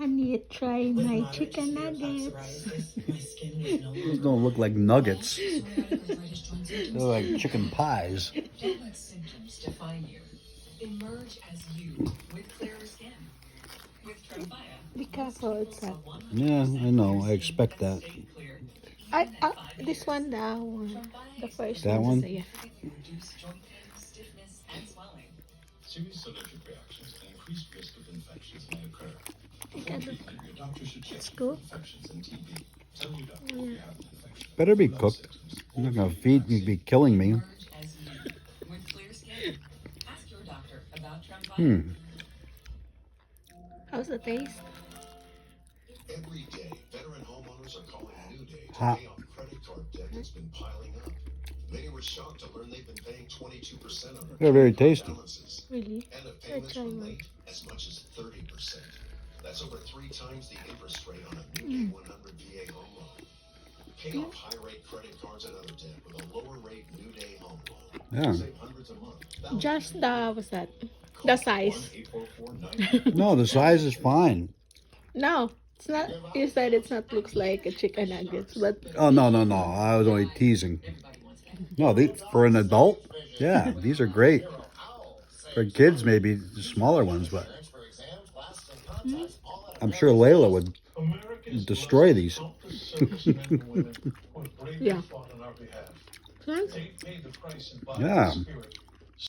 I need to try my chicken nuggets. Those don't look like nuggets. They're like chicken pies. Don't let symptoms define you. Emerge as you with clearer skin. With Tremfya. Be careful, it's that. Yeah, I know. I expect that. This one, that one. The first That one? Yeah. Reduce joint pain, stiffness, and swelling. Serious allergic reactions and increased risk of infections may occur. I got the- Your doctor should check Let's you go. for infections and TB. Tell your doctor if you have an infection. Better be cooked. You're not gonna be killing me. Emerge as you with clear skin. Ask your doctor about Tremfya. How's the taste? Every day, veteran homeowners are calling New Day to Hot. pay off credit card debt that's been piling up. Many were shocked to learn they've been paying 22% on their They're very credit card tasty. balances. Really? And if I payments try were one. late, as much as 30%. That's over 3 times the interest rate on a New Day 100 VA home loan. Pay off high-rate credit cards and other debt with a lower-rate New Day home loan. Yeah. Save hundreds a month. Just the, what's that? The size. 1-844-9. No, the size is fine. No, it's not. You said it's not looks like a chicken nuggets, but Oh, no. I was only teasing. No, for an adult, yeah, these are great. For kids, maybe the smaller ones, but I'm sure Layla would destroy these. yeah. Yeah.